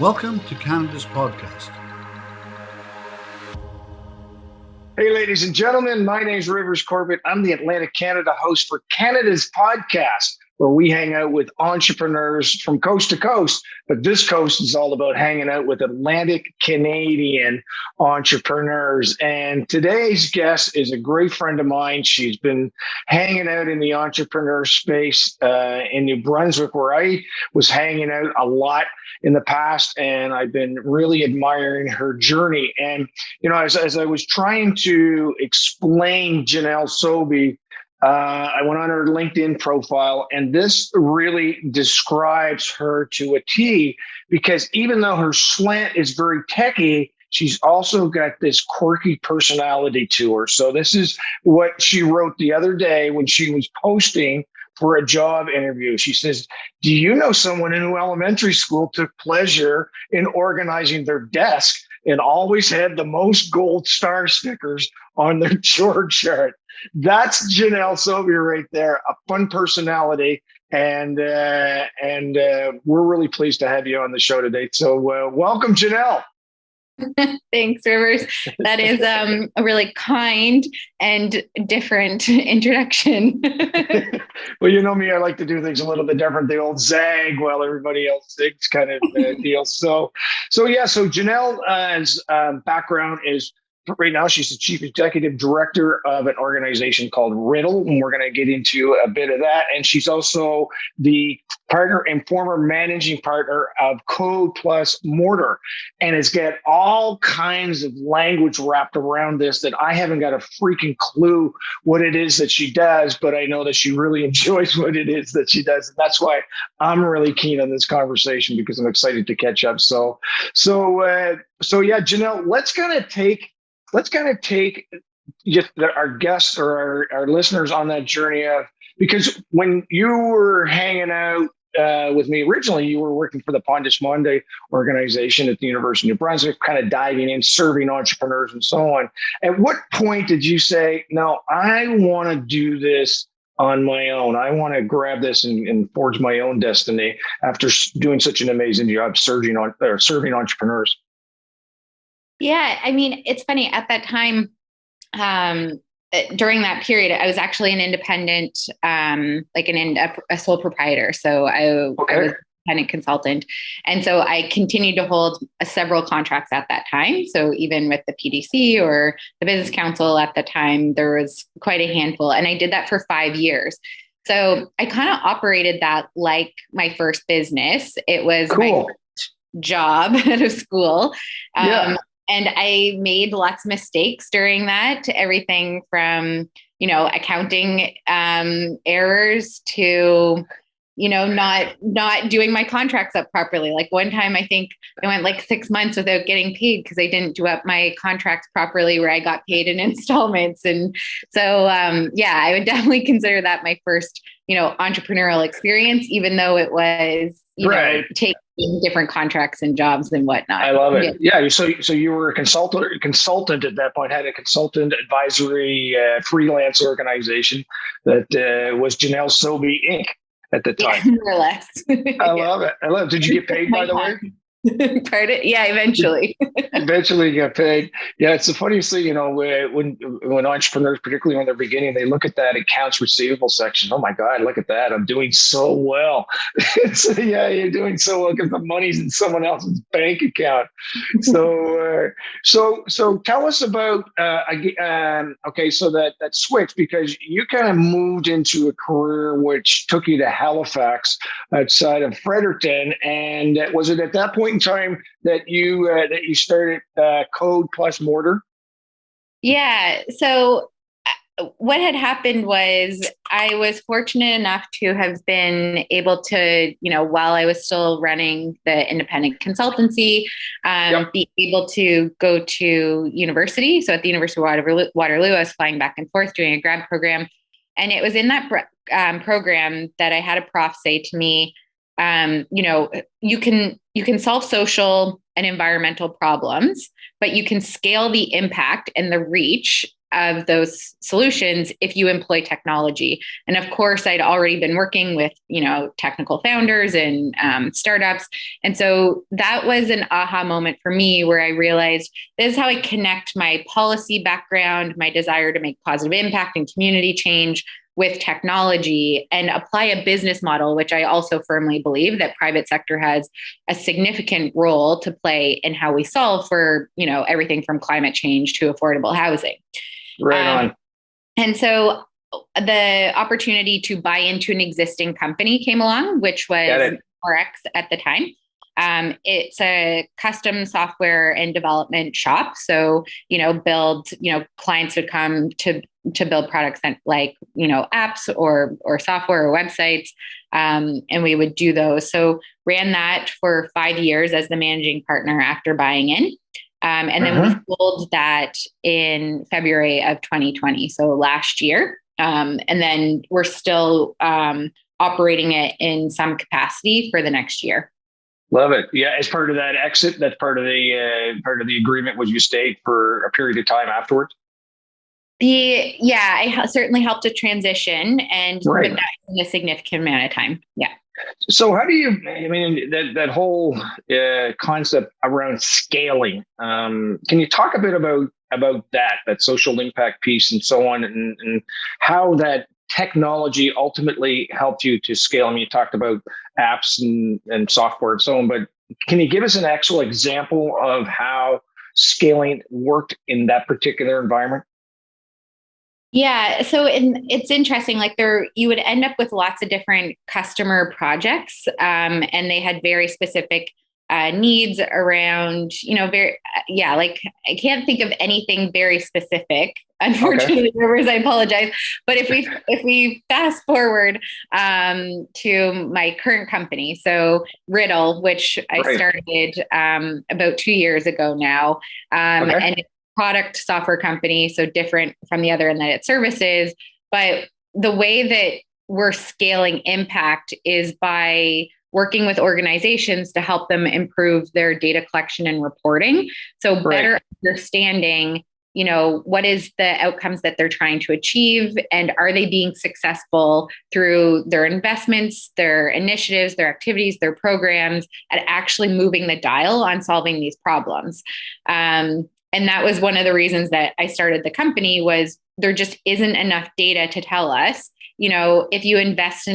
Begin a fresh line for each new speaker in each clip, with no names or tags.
Welcome to Canada's podcast.
Hey, ladies and gentlemen, my name is Rivers Corbett. I'm the Atlantic Canada host for Canada's podcast, where we hang out with entrepreneurs from coast to coast. But this coast is all about hanging out with Atlantic Canadian entrepreneurs. And today's guest is a great friend of mine. She's been hanging out in the entrepreneur space in New Brunswick, where I was hanging out a lot in the past, and I've been really admiring her journey. And, you know, as I was trying to explain Jenelle Sobey, I went on her LinkedIn profile, and this really describes her to a T, because even though her slant is very techy, she's also got this quirky personality to her. So this is what she wrote the other day when she was posting for a job interview. She says, "Do you know someone in elementary school took pleasure in organizing their desk and always had the most gold star stickers on their chore chart?" That's Jenelle Sobey right there, a fun personality. And we're really pleased to have you on the show today. So welcome, Janelle.
Thanks, Rivers. That is a really kind and different introduction.
Well, you know me, I like to do things a little bit different. The old zag while everybody else zigs kind of deal. So Janelle's background is, right now, she's the chief executive director of an organization called Riddle, and we're going to get into a bit of that. And she's also the partner and former managing partner of Code Plus Mortar, and has got all kinds of language wrapped around this that I haven't got a freaking clue what it is that she does, but I know that she really enjoys what it is that she does. And that's why I'm really keen on this conversation, because I'm excited to catch up. So yeah, Janelle, let's kind of take just our guests or our listeners on that journey of, because when you were hanging out with me originally, you were working for the Pondus Monday organization at the University of New Brunswick, kind of diving in, serving entrepreneurs and so on. At what point did you say, no, I want to do this on my own? I want to grab this and forge my own destiny after doing such an amazing job serving entrepreneurs?
Yeah, I mean, it's funny. At that time, during that period, I was actually an independent, a sole proprietor. So I was an independent consultant. And so I continued to hold several contracts at that time. So even with the PDC or the Business Council at the time, there was quite a handful. And I did that for 5 years. So I kind of operated that like my first business. It was my first job out of school. And I made lots of mistakes during that, everything from, accounting errors to, not doing my contracts up properly. Like one time, I think I went like 6 months without getting paid because I didn't do up my contracts properly, where I got paid in installments. And so, I would definitely consider that my first, entrepreneurial experience, even though it was, taking different contracts and jobs and whatnot.
I love it. Yeah. So you were a consultant at that point, had a consultant advisory freelance organization that was Jenelle Sobey Inc. at the time.
Yeah, more or less.
I love it. Did you get paid, by the way?
Pardon? Yeah, eventually.
Eventually you get paid. Yeah, it's the funniest thing, when entrepreneurs, particularly when they're beginning, they look at that accounts receivable section. Oh my God, look at that. I'm doing so well. Yeah, you're doing so well because the money's in someone else's bank account. So tell us about, so that switch, because you kind of moved into a career which took you to Halifax outside of Fredericton. And was it at that point in time that you started Code Plus Mortar?
Yeah. So what had happened was I was fortunate enough to have been able to, while I was still running the independent consultancy, be able to go to university. So at the University of Waterloo, I was flying back and forth doing a grad program. And it was in that program that I had a prof say to me, you can solve social and environmental problems, but you can scale the impact and the reach of those solutions if you employ technology. And of course, I'd already been working with, technical founders and startups. And so that was an aha moment for me where I realized this is how I connect my policy background, my desire to make positive impact and community change with technology and apply a business model, which I also firmly believe that private sector has a significant role to play in how we solve for, everything from climate change to affordable housing.
Right on.
And so the opportunity to buy into an existing company came along, which was norex at the time. It's a custom software and development shop. So, clients would come to build products that like, apps or software or websites. And we would do those. So ran that for 5 years as the managing partner after buying in. And then we sold that in February of 2020. So last year. And then we're still operating it in some capacity for the next year.
Love it. Yeah, as part of that exit, that's part of the agreement was you stayed for a period of time afterwards.
I certainly helped to transition and put that in a significant amount of time. Yeah.
So how do you? I mean, that whole concept around scaling. Can you talk a bit about that social impact piece and so on, and how that technology ultimately helped you to scale? I mean, you talked about apps and software and so on, but can you give us an actual example of how scaling worked in that particular environment?
Yeah. So it's interesting, like you would end up with lots of different customer projects, and they had very specific needs around, like I can't think of anything very specific, unfortunately, Rivers, I apologize. But if we fast forward to my current company, so Riddle, which I started about 2 years ago now, and it's a product software company, so different from the other in that it's services. But the way that we're scaling impact is by working with organizations to help them improve their data collection and reporting. So better understanding, what is the outcomes that they're trying to achieve, and are they being successful through their investments, their initiatives, their activities, their programs, at actually moving the dial on solving these problems. And that was one of the reasons that I started the company, was there just isn't enough data to tell us, if you invest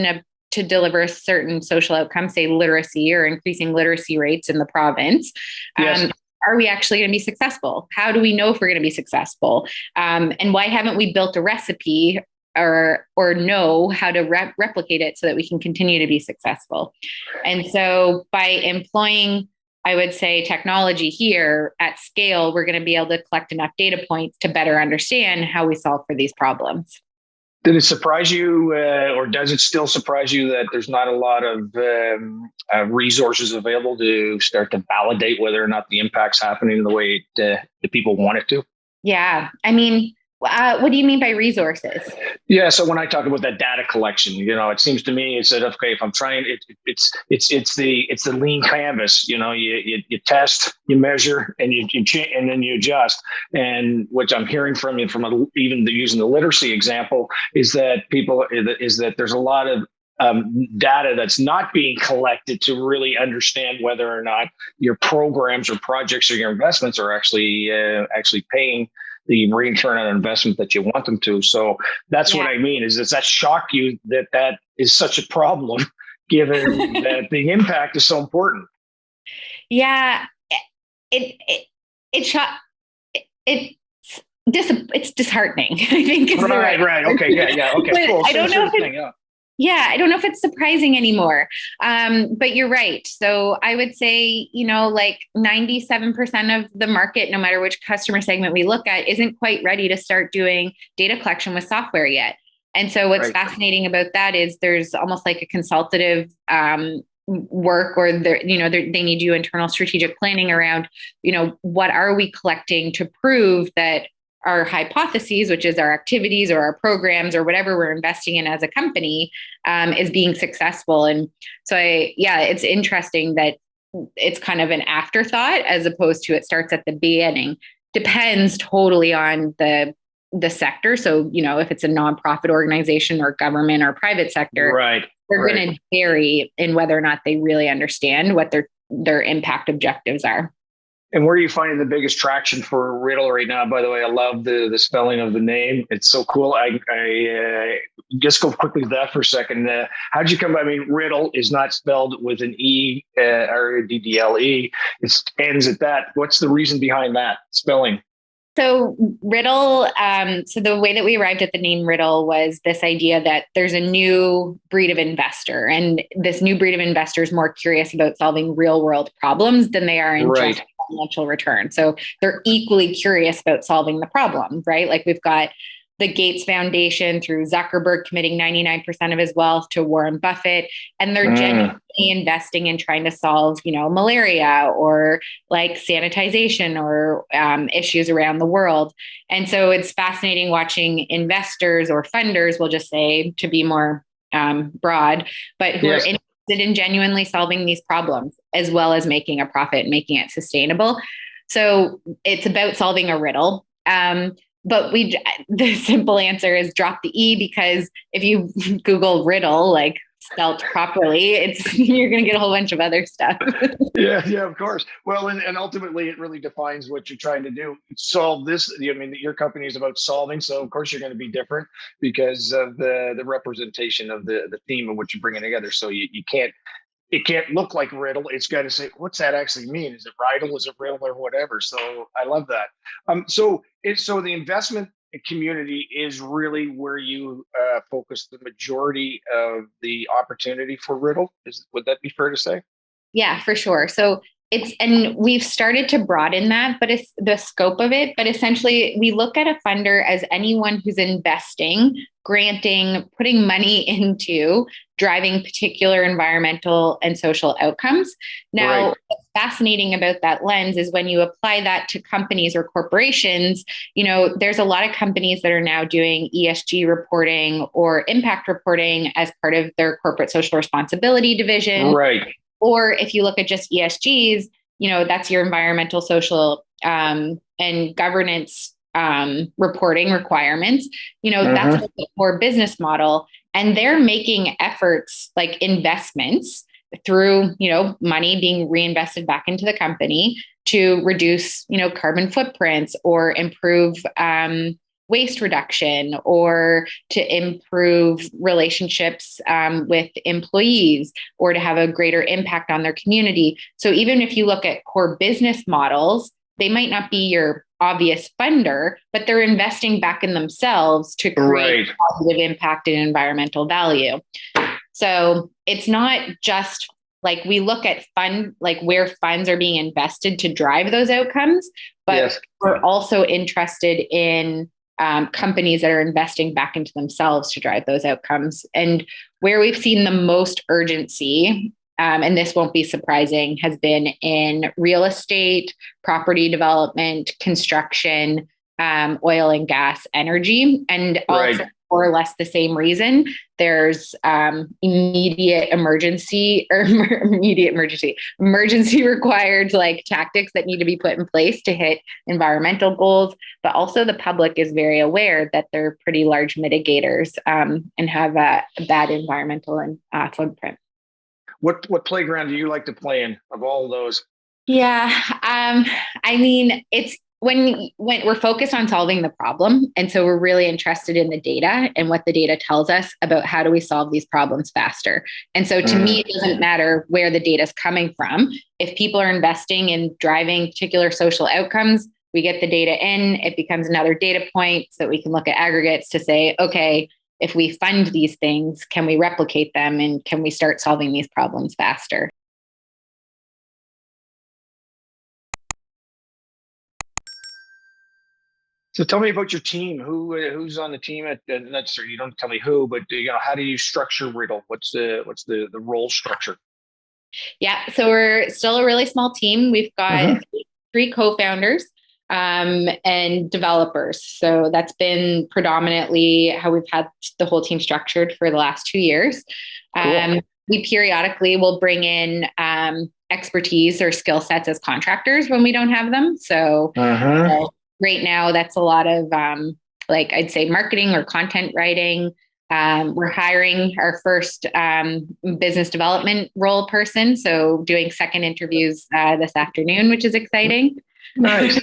to deliver a certain social outcome, say literacy or increasing literacy rates in the province. Are we actually going to be successful? How do we know if we're going to be successful? And why haven't we built a recipe or know how to replicate it so that we can continue to be successful? And so by employing, I would say, technology here at scale, we're going to be able to collect enough data points to better understand how we solve for these problems.
Did it surprise you, or does it still surprise you that there's not a lot of resources available to start to validate whether or not the impact's happening the way the people want it to?
Yeah. I mean, what do you mean by resources?
Yeah. So when I talk about that data collection, it seems to me it's that, okay, if I'm trying, it's the lean canvas. You test, you measure, and you change, and then you adjust. And what I'm hearing from you, even using the literacy example, is that there's a lot of data that's not being collected to really understand whether or not your programs or projects or your investments are actually paying the return on investment that you want them to. So that's what I mean. Does that shock you that is such a problem, given that the impact is so important?
Yeah, it's disheartening, I think.
Right. Okay. Yeah. Okay. Cool.
I don't know if I don't know if it's surprising anymore, but you're right. So I would say, like 97% of the market, no matter which customer segment we look at, isn't quite ready to start doing data collection with software yet. And so what's fascinating about that is there's almost like a consultative work, or they need you internal strategic planning around, what are we collecting to prove that our hypotheses, which is our activities or our programs or whatever we're investing in as a company, is being successful. And so it's interesting that it's kind of an afterthought as opposed to it starts at the beginning. Depends totally on the the sector. So, if it's a nonprofit organization or government or private sector, they're going to vary in whether or not they really understand what their impact objectives are.
And where are you finding the biggest traction for Riddle right now? By the way, I love the spelling of the name. It's so cool. I just go quickly to that for a second. How did you come by? I mean, Riddle is not spelled with an E or a DDLE. It ends at that. What's the reason behind that spelling?
So Riddle, so the way that we arrived at the name Riddle was this idea that there's a new breed of investor, and this new breed of investor is more curious about solving real world problems than they are in just financial return. So they're equally curious about solving the problem, right? Like we've got the Gates Foundation through Zuckerberg committing 99% of his wealth to Warren Buffett. And they're genuinely investing in trying to solve, malaria or like sanitization or issues around the world. And so it's fascinating watching investors or funders, we'll just say to be more broad, but who are interested in genuinely solving these problems as well as making a profit and making it sustainable. So it's about solving a riddle. But the simple answer is drop the E, because if you Google Riddle, like spelled properly, you're going to get a whole bunch of other stuff.
Yeah, of course. Well, and ultimately it really defines what you're trying to do. Solve this. I mean, your company is about solving. So of course you're going to be different because of the representation of the theme of what you're bringing together. So it can't look like Riddle. It's got to say, what's that actually mean? Is it Riddle? Is it Riddle or whatever? So I love that. So the investment community is really where you focus the majority of the opportunity for Riddle. Would that be fair to say?
Yeah, for sure. So and we've started to broaden that, but it's the scope of it. But essentially we look at a funder as anyone who's investing, granting, putting money into driving particular environmental and social outcomes. Now, what's fascinating about that lens is when you apply that to companies or corporations, there's a lot of companies that are now doing ESG reporting or impact reporting as part of their corporate social responsibility division.
Right.
Or if you look at just ESGs, that's your environmental, social, and governance reporting requirements. That's the core business model. And they're making efforts like investments through, money being reinvested back into the company to reduce, carbon footprints or improve waste reduction or to improve relationships with employees or to have a greater impact on their community. So even if you look at core business models, they might not be your obvious funder, but they're investing back in themselves to create positive impact and environmental value. So it's not just like we look at where funds are being invested to drive those outcomes, but we're also interested in companies that are investing back into themselves to drive those outcomes. And where we've seen the most urgency, and this won't be surprising, has been in real estate, property development, construction, oil and gas, energy, and also more or less the same reason. There's emergency required like tactics that need to be put in place to hit environmental goals. But also the public is very aware that they're pretty large mitigators and have a bad environmental and footprint.
What playground do you like to play in of all of those?
Yeah, I mean, it's when we're focused on solving the problem. And so we're really interested in the data and what the data tells us about how do we solve these problems faster. And so to me, it doesn't matter where the data is coming from. If people are investing in driving particular social outcomes, we get the data in, it becomes another data point so that we can look at aggregates to say, okay, if we fund these things, can we replicate them and can we start solving these problems faster?
So tell me about your team. Who's on the team at not sure you don't tell me who, but how do you structure Riddle? What's the role structure?
Yeah, so we're still a really small team. We've got 3 co-founders and developers. So that's been predominantly how we've had the whole team structured for the last 2 years. Cool. We periodically will bring in expertise or skill sets as contractors when we don't have them. So right now, that's a lot of like I'd say marketing or content writing. We're hiring our first business development role person. So doing second interviews this afternoon, which is exciting.
Nice.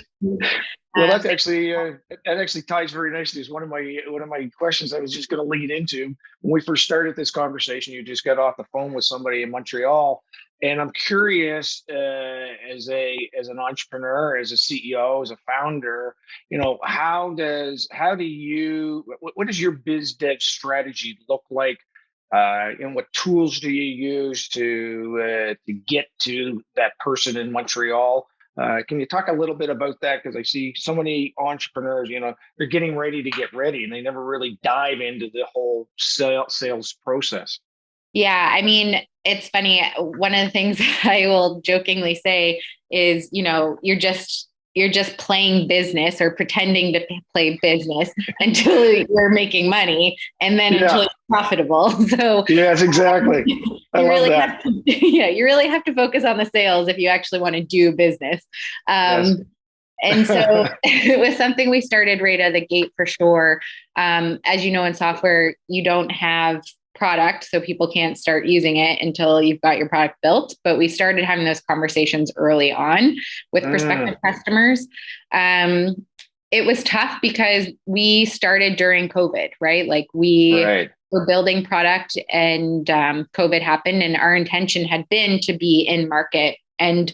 Well, that actually ties very nicely. It's one of my questions I was just going to lead into when we first started this conversation. You just got off the phone with somebody in Montreal, and I'm curious, as an entrepreneur, as a CEO, as a founder, what does your biz dev strategy look like? And what tools do you use to get to that person in Montreal? Can you talk a little bit about that? Because I see so many entrepreneurs, they're getting ready to get ready and they never really dive into the whole sales process.
Yeah, I mean, it's funny. One of the things I will jokingly say is, you're just playing business or pretending to play business until you're making money, and then until it's profitable. So
yes, exactly. I love that.
You really have to focus on the sales if you actually want to do business. Yes. And so it was something we started right out of the gate for sure. As you know, in software, you don't have product, so people can't start using it until you've got your product built. But we started having those conversations early on with prospective customers. It was tough because we started during COVID, right? Like we were building product and COVID happened, and our intention had been to be in market, and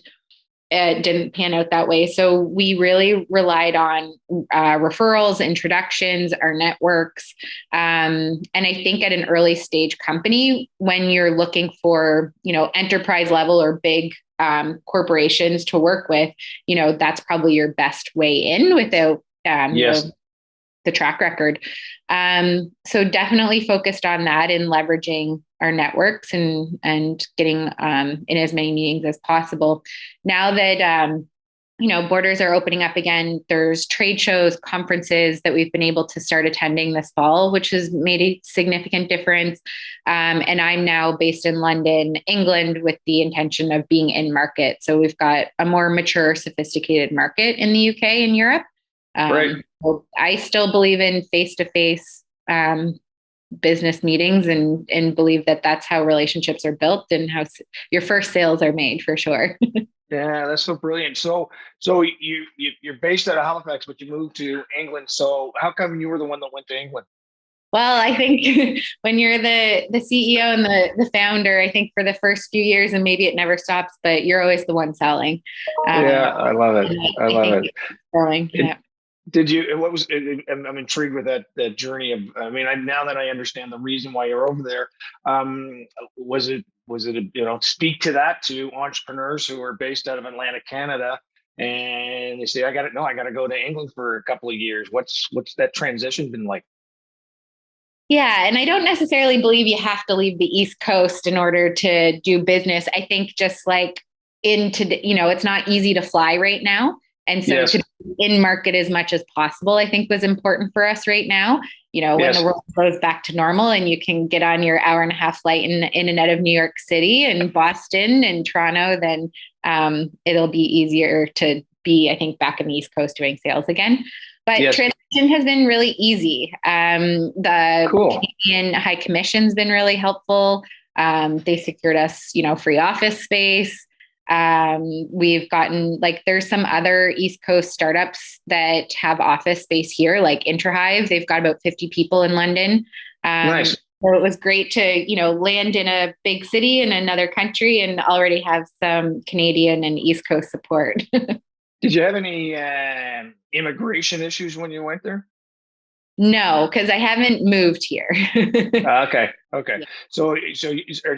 it didn't pan out that way. So we really relied on referrals, introductions, our networks. And I think at an early stage company, when you're looking for, enterprise level or big corporations to work with, that's probably your best way in without the track record. So definitely focused on that and leveraging our networks and getting in as many meetings as possible. Now that, borders are opening up again, there's trade shows, conferences that we've been able to start attending this fall, which has made a significant difference. And I'm now based in London, England, with the intention of being in market. So we've got a more mature, sophisticated market in the UK and Europe. I still believe in face-to-face business meetings and believe that that's how relationships are built and how your first sales are made, for sure.
Yeah, that's so brilliant. So you're based out of Halifax, but you moved to England. So how come you were the one that went to England?
Well, I think when you're the CEO and the founder, I think for the first few years, and maybe it never stops, but you're always the one selling.
I love it. I love it.
Selling, yeah.
I'm intrigued with that journey of, now that I understand the reason why you're over there, was it, speak to that to entrepreneurs who are based out of Atlanta, Canada, and they say, I got to go to England for a couple of years. What's that transition been like?
Yeah. And I don't necessarily believe you have to leave the East Coast in order to do business. I think just like it's not easy to fly right now. And so to be in market as much as possible, I think was important for us right now. When the world goes back to normal and you can get on your hour-and-a-half flight in and out of New York City and Boston and Toronto, then it'll be easier to be, I think, back in the East Coast doing sales again. But transition has been really easy. The Canadian High Commission's been really helpful. They secured us, free office space. We've gotten there's some other East Coast startups that have office space here, like Interhive. They've got about 50 people in London.
Nice.
So it was great to, land in a big city in another country and already have some Canadian and East Coast support.
Did you have any immigration issues when you went there?
No, because I haven't moved here.
Okay.
Yeah.
So is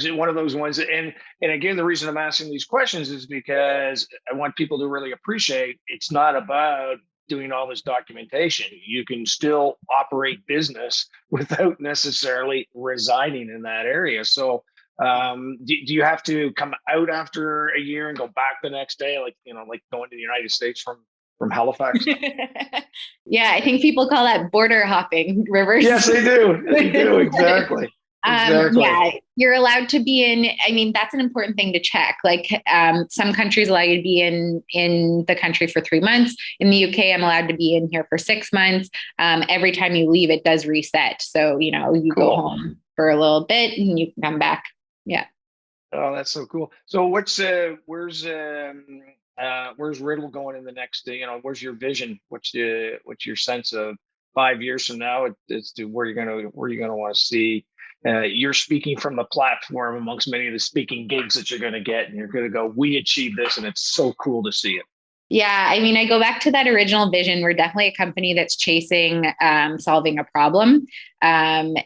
it one of those ones? And again, the reason I'm asking these questions is because I want people to really appreciate it's not about doing all this documentation. You can still operate business without necessarily residing in that area. So do you have to come out after a year and go back the next day, like going to the United States from Halifax?
Yeah, I think people call that border hopping, Rivers.
Yes, they do. They do, exactly. Exactly.
Yeah, you're allowed to be in. I mean, that's an important thing to check. Like some countries allow you to be in the country for 3 months. In the UK, I'm allowed to be in here for 6 months. Every time you leave, it does reset. So you go home for a little bit and you can come back. Yeah.
Oh, that's so cool. So where's Riddle going in the next, where's your vision? What's your sense of 5 years from now as to where you're gonna want to see? You're speaking from the platform amongst many of the speaking gigs that you're going to get, and you're going to go, we achieved this, and it's so cool to see it.
Yeah, I mean, I go back to that original vision. We're definitely a company that's chasing solving a problem. And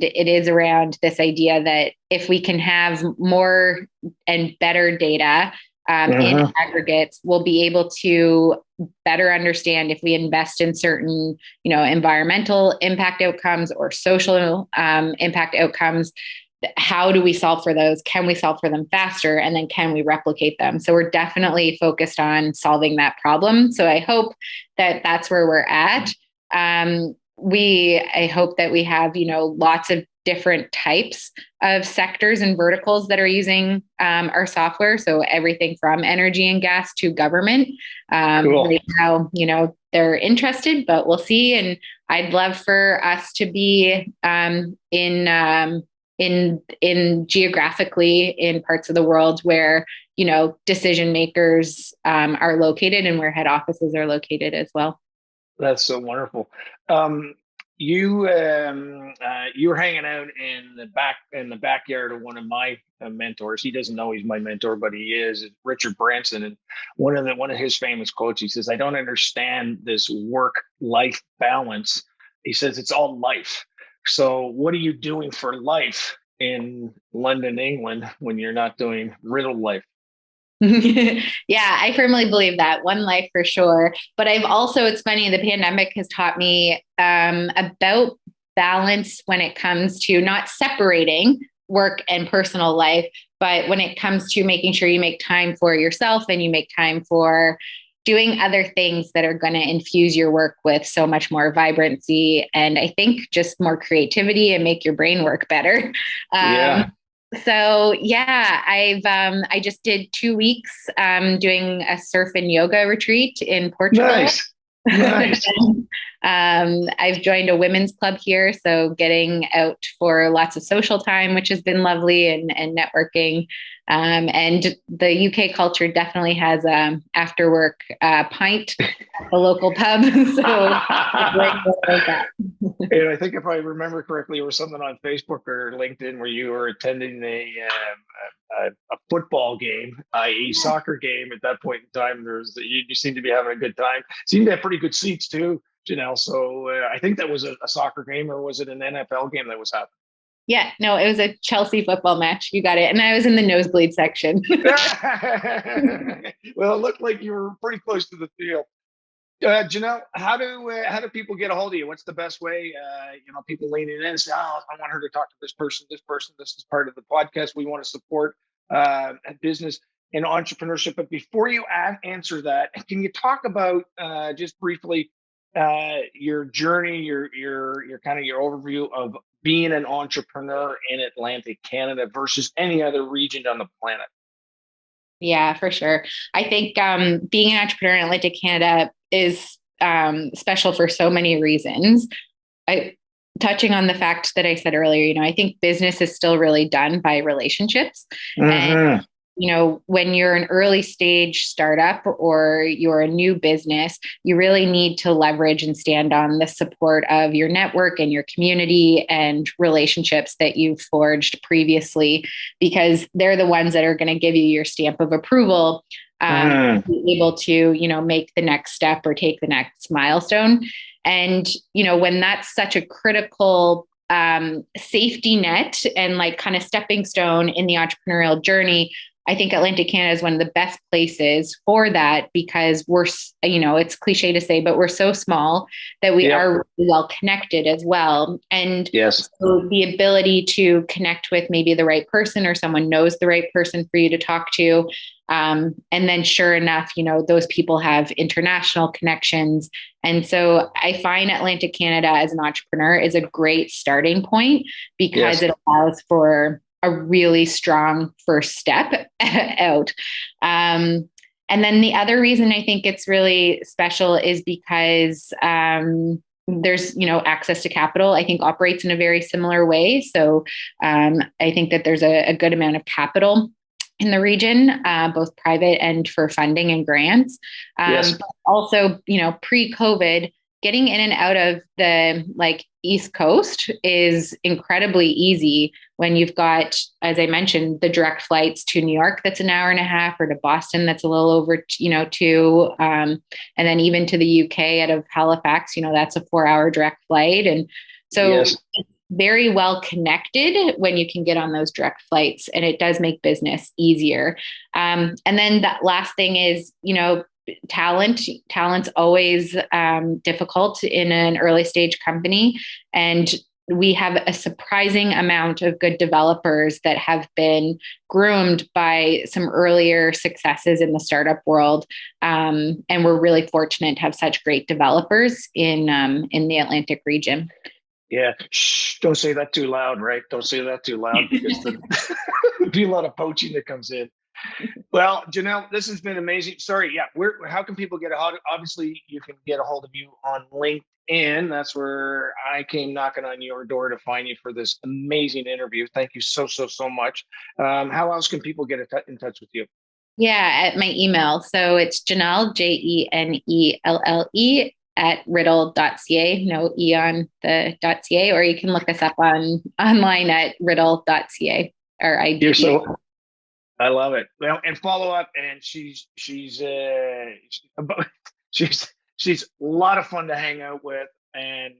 it is around this idea that if we can have more and better data in aggregates, we'll be able to better understand if we invest in certain, environmental impact outcomes or social impact outcomes. How do we solve for those? Can we solve for them faster? And then can we replicate them? So we're definitely focused on solving that problem. So I hope that that's where we're at. I hope that we have, lots of different types of sectors and verticals that are using our software. So everything from energy and gas to government.
Cool.
Right now, they're interested, but we'll see. And I'd love for us to be in geographically in parts of the world where, decision makers are located and where head offices are located as well.
That's so wonderful. You were hanging out in the backyard of one of my mentors. He doesn't know he's my mentor, but he is, Richard Branson. And one of his famous quotes, he says, "I don't understand this work-life balance." He says, "It's all life." So what are you doing for life in London, England, when you're not doing Riddle life?
Yeah, I firmly believe that. One life for sure. But it's funny, the pandemic has taught me about balance when it comes to not separating work and personal life, but when it comes to making sure you make time for yourself and you make time for doing other things that are going to infuse your work with so much more vibrancy. And I think just more creativity and make your brain work better. So yeah, I just did 2 weeks doing a surf and yoga retreat in Portugal.
Nice.
I've joined a women's club here, so getting out for lots of social time, which has been lovely, and networking. And the UK culture definitely has after work pint at the local pub. So
and I think if I remember correctly, it was something on Facebook or LinkedIn where you were attending a football game, i.e. soccer game. At that point in time, you seem to be having a good time. Seemed to have pretty good seats too, Janelle. So I think that was a soccer game, or was it an NFL game that was happening?
Yeah, no, it was a Chelsea football match. You got it. And I was in the nosebleed section.
Well, it looked like you were pretty close to the field. Janelle, how do people get a hold of you? What's the best way? People leaning in and say, "Oh, I want her to talk to this person. This is part of the podcast. We want to support business and entrepreneurship." But before you answer that, can you talk about just briefly your journey, your kind of your overview of being an entrepreneur in Atlantic Canada versus any other region on the planet?
Yeah, for sure. I think being an entrepreneur in Atlantic Canada is special for so many reasons. Touching on the fact that I said earlier, I think business is still really done by relationships. And when you're an early stage startup or you're a new business, you really need to leverage and stand on the support of your network and your community and relationships that you've forged previously, because they're the ones that are going to give you your stamp of approval, be able to, make the next step or take the next milestone. And, when that's such a critical safety net and like kind of stepping stone in the entrepreneurial journey, I think Atlantic Canada is one of the best places for that because we're, it's cliche to say, but we're so small that we are really well connected as well. And so the ability to connect with maybe the right person or someone knows the right person for you to talk to. And then sure enough, those people have international connections. And so I find Atlantic Canada as an entrepreneur is a great starting point because it allows for a really strong first step out. And then the other reason I think it's really special is because there's, access to capital, I think operates in a very similar way. So I think that there's a good amount of capital in the region, both private and for funding and grants. But also, pre-COVID, getting in and out of the East Coast is incredibly easy when you've got, as I mentioned, the direct flights to New York, that's an hour and a half, or to Boston, that's a little over, 2. And then even to the UK out of Halifax, that's a 4-hour direct flight. And so it's very well connected when you can get on those direct flights, and it does make business easier. And then that last thing is, talent's always difficult in an early stage company. And we have a surprising amount of good developers that have been groomed by some earlier successes in the startup world. And we're really fortunate to have such great developers in the Atlantic region.
Yeah. Shh, don't say that too loud, right? Don't say that too loud because there'll be a lot of poaching that comes in. Well, Janelle, this has been amazing. Sorry. Yeah. How can people get obviously you can get a hold of you on LinkedIn. That's where I came knocking on your door to find you for this amazing interview. Thank you so much. How else can people get in touch with you?
Yeah. At my email. So it's Janelle, JENELLE @riddle.ca, no E on the .ca, or you can look us up online at riddle.ca or ID.
I love it. Well, and follow up, and she's a lot of fun to hang out with, and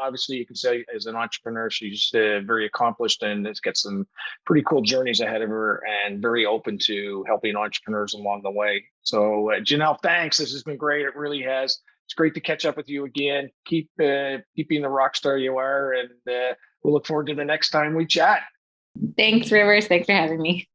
obviously you can say as an entrepreneur, she's very accomplished and has got some pretty cool journeys ahead of her, and very open to helping entrepreneurs along the way. So, Janelle, thanks. This has been great. It really has. It's great to catch up with you again. Keep being the rock star you are, and we'll look forward to the next time we chat.
Thanks, Rivers. Thanks for having me.